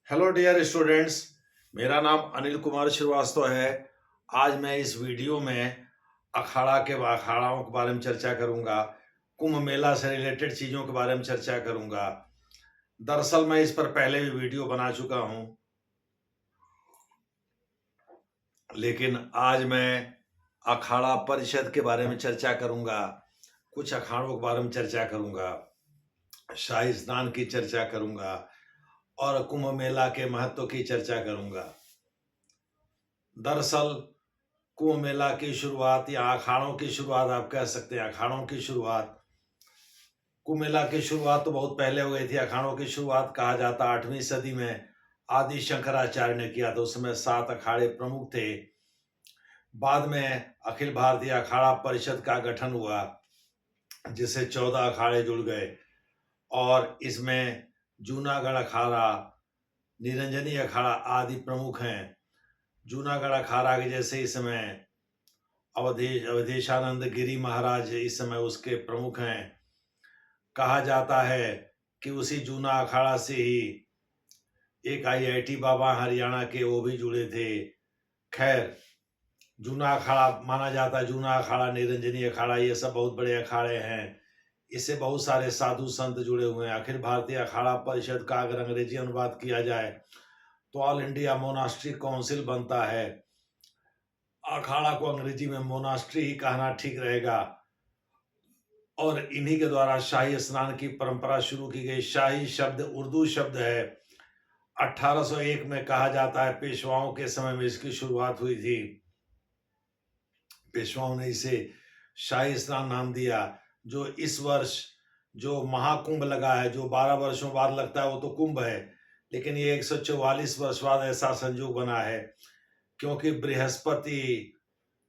Hello dear students. मेरा नाम अनिल कुमार श्रीवास्तव है। आज मैं इस वीडियो में अखाड़ाओं के बारे में चर्चा करूंगा। कुंभ मेला से रिलेटेड चीज़ों के बारे में चर्चा करूंगा। दरअसल मैं इस पर पहले भी वीडियो बना चुका हूं, लेकिन आज मैं अखाड़ा परिषद के बारे में चर्चा करूंगा। कुछ अखाड़ों के बारे में चर्चा करूंगा, शाही स्नान की चर्चा करूंगा और कुंभ मेला के महत्व की चर्चा करूंगा। दरअसल कुंभ मेला की शुरुआत या अखाड़ों की शुरुआत आप कह सकते हैं। अखाड़ों की शुरुआत, कुंभ मेला की शुरुआत तो बहुत पहले हो गई थी। अखाड़ों की शुरुआत कहा जाता 8वीं सदी में आदि शंकराचार्य ने किया था। उस समय 7 अखाड़े प्रमुख थे। बाद में अखिल भारतीय अखाड़ा परिषद का गठन हुआ, जिससे 14 अखाड़े जुड़ गए और इसमें जूनागढ़ अखाड़ा, निरंजनी अखाड़ा आदि प्रमुख हैं। जूनागढ़ अखाड़ा के जैसे इस समय अवधेशानंद गिरी महाराज इस समय उसके प्रमुख हैं। कहा जाता है कि उसी जूना अखाड़ा से ही एक आईआईटी बाबा हरियाणा के, वो भी जुड़े थे। खैर, जूना अखाड़ा माना जाता है। जूना अखाड़ा, निरंजनी अखाड़ा, ये सब बहुत बड़े अखाड़े हैं। इससे बहुत सारे साधु संत जुड़े हुए हैं। अखिल भारतीय अखाड़ा परिषद का अगर अंग्रेजी अनुवाद किया जाए तो ऑल इंडिया मोनास्ट्री काउंसिल बनता है। अखाड़ा को अंग्रेजी में मोनास्ट्री ही कहना ठीक रहेगा। और इन्हीं के द्वारा शाही स्नान की परंपरा शुरू की गई। शाही शब्द उर्दू शब्द है। 1801 में कहा जाता है पेशवाओं के समय में इसकी शुरुआत हुई थी। पेशवाओं ने इसे शाही स्नान नाम दिया। जो इस वर्ष जो महाकुंभ लगा है, जो 12 वर्षों बाद लगता है, वो तो कुंभ है, लेकिन ये 144 वर्ष बाद ऐसा संयोग बना है क्योंकि बृहस्पति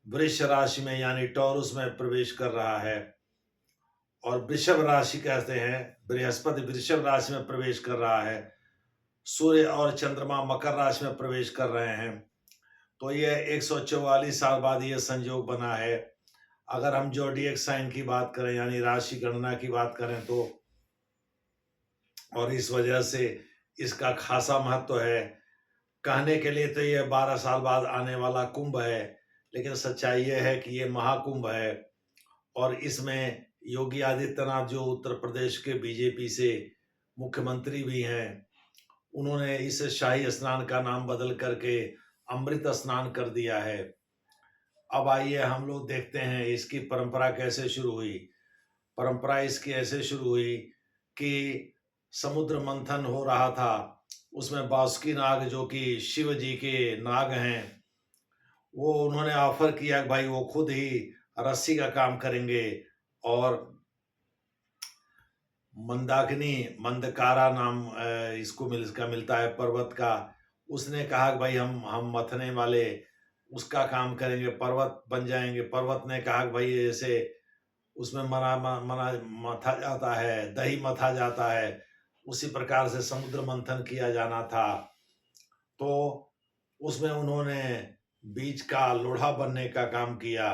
वृष राशि में यानी टॉरस में प्रवेश कर रहा है और वृषभ राशि कहते हैं। बृहस्पति वृषभ राशि में प्रवेश कर रहा है। सूर्य और चंद्रमा मकर राशि में प्रवेश कर रहे हैं। तो ये 144 साल बाद ये संयोग बना है। अगर हम जोडिएक साइन की बात करें यानी राशि गणना की बात करें तो, और इस वजह से इसका खासा महत्व है। कहने के लिए तो ये 12 साल बाद आने वाला कुंभ है, लेकिन सच्चाई ये है कि ये महाकुंभ है। और इसमें योगी आदित्यनाथ, जो उत्तर प्रदेश के बीजेपी से मुख्यमंत्री भी हैं, उन्होंने इस शाही स्नान का नाम बदल करके अमृत स्नान कर दिया है। अब आइए हम लोग देखते हैं इसकी परंपरा कैसे शुरू हुई। परंपरा इसकी ऐसे शुरू हुई कि समुद्र मंथन हो रहा था। उसमें बासुकी नाग, जो कि शिव जी के नाग हैं, वो उन्होंने ऑफर किया कि भाई वो खुद ही रस्सी का काम करेंगे। और मंदाकिनी, मंदकारा नाम इसको इसका मिलता है पर्वत का। उसने कहा कि भाई हम मथने वाले उसका काम करेंगे, पर्वत बन जाएंगे। पर्वत ने कहा कि भाई ऐसे उसमें मना मथा जाता है, दही मथा जाता है, उसी प्रकार से समुद्र मंथन किया जाना था। तो उसमें उन्होंने बीज का लोढ़ा बनने का काम किया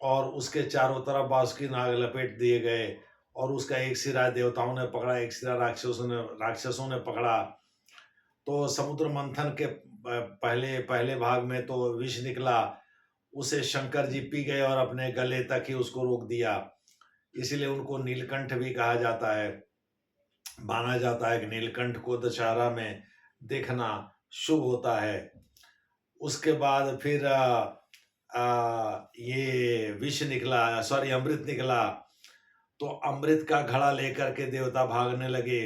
और उसके चारों तरफ बासुकी नाग लपेट दिए गए और उसका एक सिरा देवताओं ने पकड़ा, एक सिरा राक्षसों ने पकड़ा। तो समुद्र मंथन के पहले पहले भाग में तो विष निकला, उसे शंकर जी पी गए और अपने गले तक ही उसको रोक दिया। इसीलिए उनको नीलकंठ भी कहा जाता है। माना जाता है कि नीलकंठ को दशहरा में देखना शुभ होता है। उसके बाद फिर ये विष निकला, सॉरी अमृत निकला। तो अमृत का घड़ा लेकर के देवता भागने लगे।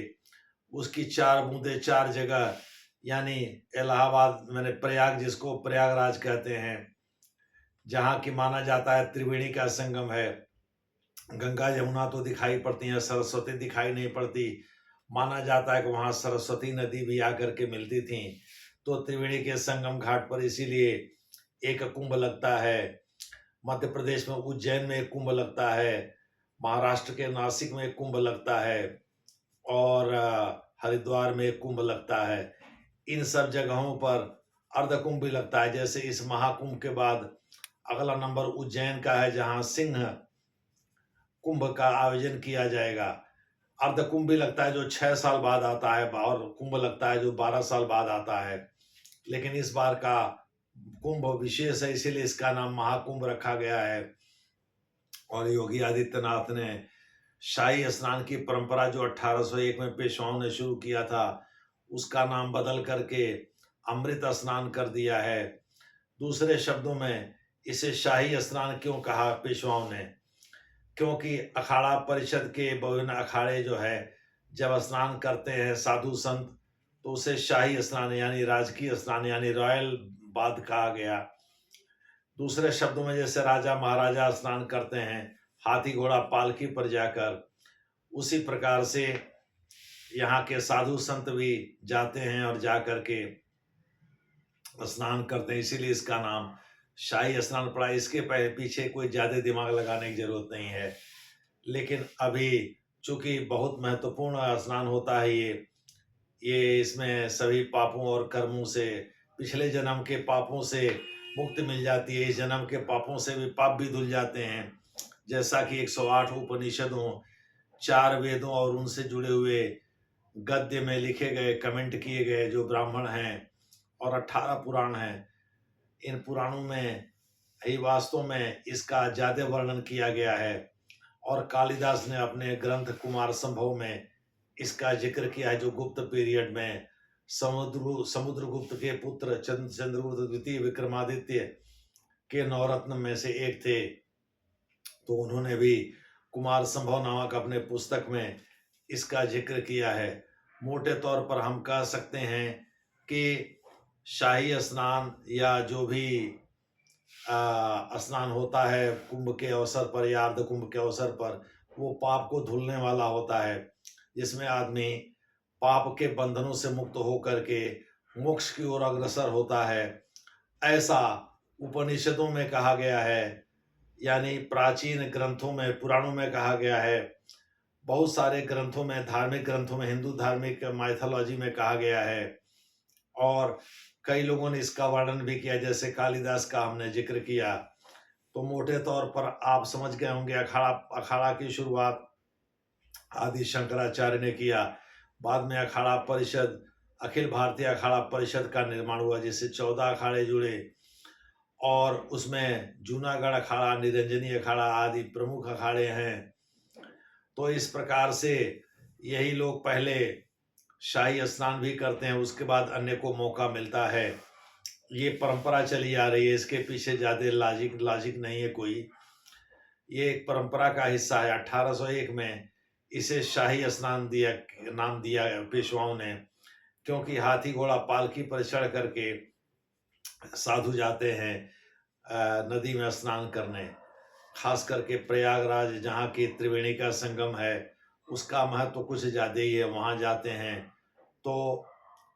उसकी 4 बूंदे 4 जगह, यानी इलाहाबाद, मैंने प्रयाग, जिसको प्रयागराज कहते हैं, जहाँ की माना जाता है त्रिवेणी का संगम है। गंगा यमुना तो दिखाई पड़ती हैं, सरस्वती दिखाई नहीं पड़ती। माना जाता है कि वहाँ सरस्वती नदी भी आकर के मिलती थी। तो त्रिवेणी के संगम घाट पर इसीलिए एक कुंभ लगता है। मध्य प्रदेश में उज्जैन में एक कुंभ लगता है। महाराष्ट्र के नासिक में एक कुंभ लगता है और हरिद्वार में एक कुंभ लगता है। इन सब जगहों पर अर्ध कुंभ भी लगता है। जैसे इस महाकुंभ के बाद अगला नंबर उज्जैन का है, जहाँ सिंह कुंभ का आयोजन किया जाएगा। अर्ध कुंभ भी लगता है जो 6 साल बाद आता है, और कुंभ लगता है जो 12 साल बाद आता है। लेकिन इस बार का कुंभ विशेष है, इसीलिए इसका नाम महाकुंभ रखा गया है। और योगी आदित्यनाथ ने शाही स्नान की परंपरा जो 1801 में पेशवाओं ने शुरू किया था, उसका नाम बदल करके अमृत स्नान कर दिया है। दूसरे शब्दों में इसे शाही स्नान क्यों कहा पेशवाओं ने? क्योंकि अखाड़ा परिषद के विभिन्न अखाड़े जो है, जब स्नान करते हैं साधु संत, तो उसे शाही स्नान यानी राजकीय स्नान यानी रॉयल बाथ कहा गया। दूसरे शब्दों में जैसे राजा महाराजा स्नान करते हैं हाथी घोड़ा पालकी पर जाकर, उसी प्रकार से यहाँ के साधु संत भी जाते हैं और जा करके स्नान करते हैं, इसीलिए इसका नाम शाही स्नान पड़ा। इसके पीछे कोई ज्यादा दिमाग लगाने की जरूरत नहीं है। लेकिन अभी चूंकि बहुत महत्वपूर्ण स्नान होता है ये इसमें सभी पापों और कर्मों से, पिछले जन्म के पापों से मुक्ति मिल जाती है। इस जन्म के पापों से भी पाप भी धुल जाते हैं। जैसा कि 108 उपनिषदों, 4 वेदों और उनसे जुड़े हुए गद्य में लिखे गए, कमेंट किए गए जो ब्राह्मण हैं, और 18 पुराण हैं, इन पुराणों में ही वास्तव में इसका ज्यादा वर्णन किया गया है। और कालिदास ने अपने ग्रंथ कुमार संभव में इसका जिक्र किया है, जो गुप्त पीरियड में समुद्रगुप्त के पुत्र चंद्रगुप्त द्वितीय विक्रमादित्य के नवरत्न में से एक थे। तो उन्होंने भी कुमार संभव नामक अपने पुस्तक में इसका जिक्र किया है। मोटे तौर पर हम कह सकते हैं कि शाही स्नान या जो भी स्नान होता है कुंभ के अवसर पर या अर्ध कुंभ के अवसर पर, वो पाप को धुलने वाला होता है, जिसमें आदमी पाप के बंधनों से मुक्त होकर के मोक्ष की ओर अग्रसर होता है, ऐसा उपनिषदों में कहा गया है। यानी प्राचीन ग्रंथों में, पुराणों में कहा गया है। बहुत सारे ग्रंथों में, धार्मिक ग्रंथों में, हिंदू धार्मिक माइथोलॉजी में कहा गया है। और कई लोगों ने इसका वर्णन भी किया, जैसे कालिदास का हमने जिक्र किया। तो मोटे तौर पर आप समझ गए होंगे, अखाड़ा की शुरुआत आदि शंकराचार्य ने किया। बाद में अखाड़ा परिषद, अखिल भारतीय अखाड़ा परिषद का निर्माण हुआ, जिससे 14 अखाड़े जुड़े, और उसमें जूनागढ़ अखाड़ा, निरंजनी अखाड़ा आदि प्रमुख अखाड़े हैं। तो इस प्रकार से यही लोग पहले शाही स्नान भी करते हैं, उसके बाद अन्य को मौका मिलता है। ये परंपरा चली आ रही है, इसके पीछे ज्यादा लॉजिक नहीं है कोई। ये एक परंपरा का हिस्सा है। 1801 में इसे शाही स्नान नाम दिया पेशवाओं ने, क्योंकि हाथी घोड़ा पालकी पर चढ़ करके साधु जाते हैं नदी में स्नान करने। खास करके प्रयागराज, जहाँ की त्रिवेणी का संगम है, उसका महत्व कुछ ज्यादा ही है, वहाँ जाते हैं। तो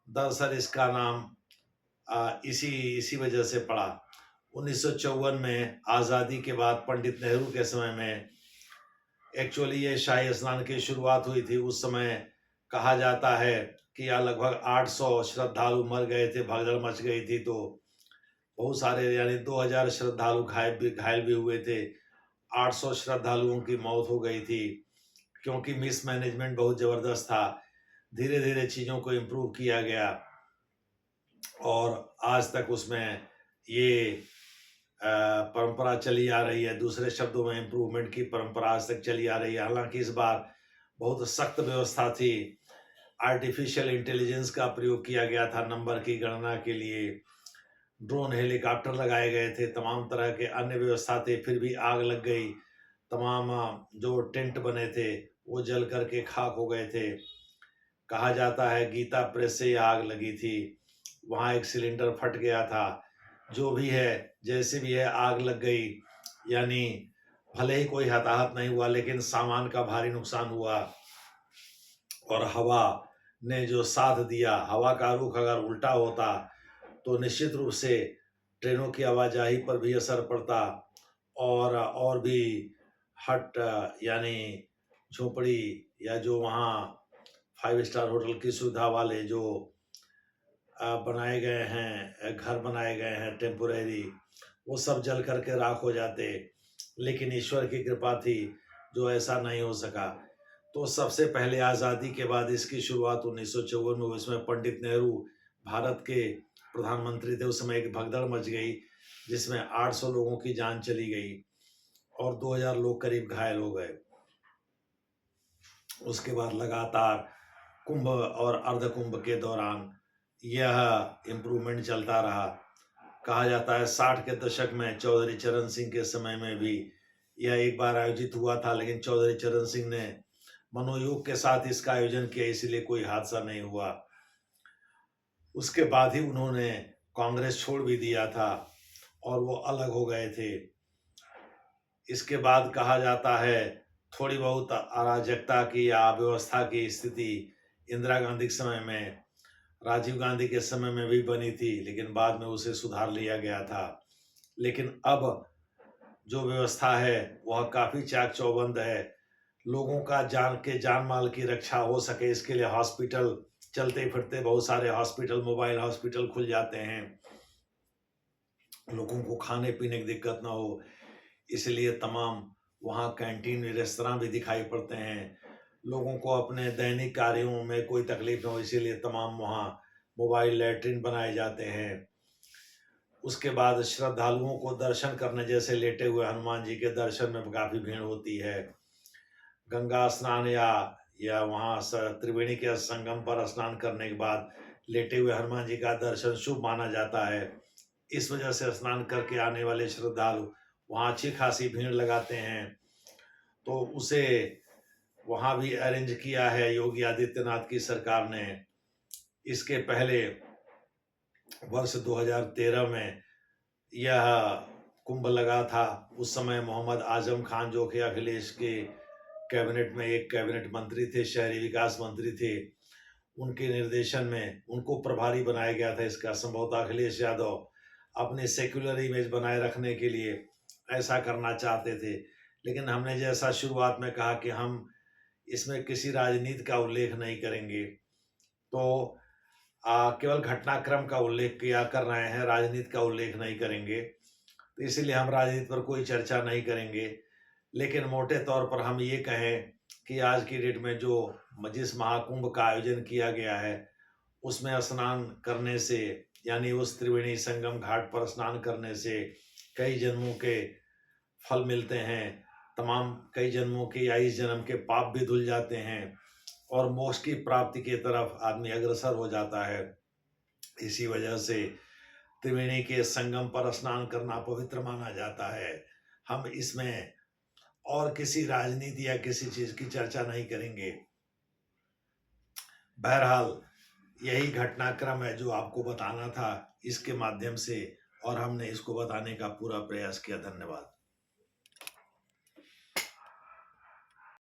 दरअसल इसका नाम इसी वजह से पड़ा। 1954 में आज़ादी के बाद पंडित नेहरू के समय में एक्चुअली ये शाही स्नान की शुरुआत हुई थी। उस समय कहा जाता है कि यहाँ लगभग 800 श्रद्धालु मर गए थे, भगदड़ मच गई थी। तो बहुत सारे यानी 2000 श्रद्धालु घायल भी हुए थे। 800 श्रद्धालुओं की मौत हो गई थी, क्योंकि मिसमैनेजमेंट बहुत ज़बरदस्त था। धीरे धीरे चीज़ों को इम्प्रूव किया गया और आज तक उसमें ये परंपरा चली आ रही है। दूसरे शब्दों में इम्प्रूवमेंट की परंपरा आज तक चली आ रही है। हालांकि इस बार बहुत सख्त व्यवस्था थी। आर्टिफिशियल इंटेलिजेंस का प्रयोग किया गया था नंबर की गणना के लिए। ड्रोन हेलीकॉप्टर लगाए गए थे, तमाम तरह के अन्य व्यवस्था थे, फिर भी आग लग गई। तमाम जो टेंट बने थे वो जल करके खाक हो गए थे। कहा जाता है गीता प्रेस से आग लगी थी, वहाँ एक सिलेंडर फट गया था। जो भी है, जैसे भी है, आग लग गई। यानी भले ही कोई हताहत नहीं हुआ, लेकिन सामान का भारी नुकसान हुआ। और हवा ने जो साथ दिया, हवा का रुख अगर उल्टा होता तो निश्चित रूप से ट्रेनों की आवाजाही पर भी असर पड़ता, और भी हट यानी झोपड़ी या जो वहाँ 5 स्टार होटल की सुविधा वाले जो बनाए गए हैं, घर बनाए गए हैं टेम्पोरेरी, वो सब जल करके राख हो जाते। लेकिन ईश्वर की कृपा थी जो ऐसा नहीं हो सका। तो सबसे पहले आज़ादी के बाद इसकी शुरुआत 1954 में हुई। इसमें पंडित नेहरू भारत के प्रधानमंत्री थे। उस समय एक भगदड़ मच गई जिसमें 800 लोगों की जान चली गई और 2000 लोग करीब घायल हो गए। उसके बाद लगातार कुंभ और अर्ध कुंभ के दौरान यह इम्प्रूवमेंट चलता रहा। कहा जाता है 60 के दशक में चौधरी चरण सिंह के समय में भी यह एक बार आयोजित हुआ था, लेकिन चौधरी चरण सिंह ने मनोयोग के साथ इसका आयोजन किया, इसलिए कोई हादसा नहीं हुआ। उसके बाद ही उन्होंने कांग्रेस छोड़ भी दिया था और वो अलग हो गए थे। इसके बाद कहा जाता है थोड़ी बहुत अराजकता की या अव्यवस्था की स्थिति इंदिरा गांधी के समय में, राजीव गांधी के समय में भी बनी थी, लेकिन बाद में उसे सुधार लिया गया था। लेकिन अब जो व्यवस्था है वह काफ़ी चाक चौबंद है। लोगों का जान माल की रक्षा हो सके इसके लिए हॉस्पिटल चलते फिरते बहुत सारे हॉस्पिटल, मोबाइल हॉस्पिटल खुल जाते हैं। लोगों को खाने पीने की दिक्कत ना हो इसलिए तमाम वहाँ कैंटीन रेस्तरां भी दिखाई पड़ते हैं। लोगों को अपने दैनिक कार्यों में कोई तकलीफ ना हो इसीलिए तमाम वहाँ मोबाइल लैट्रिन बनाए जाते हैं। उसके बाद श्रद्धालुओं को दर्शन करने, जैसे लेटे हुए हनुमान जी के दर्शन में काफ़ी भीड़ होती है। गंगा स्नान या वहाँ त्रिवेणी के संगम पर स्नान करने के बाद लेटे हुए हनुमान जी का दर्शन शुभ माना जाता है। इस वजह से स्नान करके आने वाले श्रद्धालु वहाँ अच्छी खासी भीड़ लगाते हैं। तो उसे वहाँ भी अरेंज किया है योगी आदित्यनाथ की सरकार ने। इसके पहले वर्ष 2013 में यह कुंभ लगा था। उस समय मोहम्मद आजम खान जो कि अखिलेश के कैबिनेट में एक कैबिनेट मंत्री थे, शहरी विकास मंत्री थे, उनके निर्देशन में उनको प्रभारी बनाया गया था। इसका संभवतः अखिलेश यादव अपने सेक्युलर इमेज बनाए रखने के लिए ऐसा करना चाहते थे, लेकिन हमने जैसा शुरुआत में कहा कि हम इसमें किसी राजनीति का उल्लेख नहीं करेंगे, तो केवल घटनाक्रम का उल्लेख किया कर रहे हैं, राजनीति का उल्लेख नहीं करेंगे, तो इसीलिए हम राजनीति पर कोई चर्चा नहीं करेंगे। लेकिन मोटे तौर पर हम ये कहें कि आज की डेट में जो जिस महाकुंभ का आयोजन किया गया है उसमें स्नान करने से, यानी उस त्रिवेणी संगम घाट पर स्नान करने से कई जन्मों के फल मिलते हैं। तमाम कई जन्मों के या इस जन्म के पाप भी धुल जाते हैं और मोक्ष की प्राप्ति की तरफ आदमी अग्रसर हो जाता है। इसी वजह से त्रिवेणी के संगम पर स्नान करना पवित्र माना जाता है। हम इसमें और किसी राजनीति या किसी चीज की चर्चा नहीं करेंगे। बहरहाल यही घटनाक्रम है जो आपको बताना था इसके माध्यम से, और हमने इसको बताने का पूरा प्रयास किया। धन्यवाद।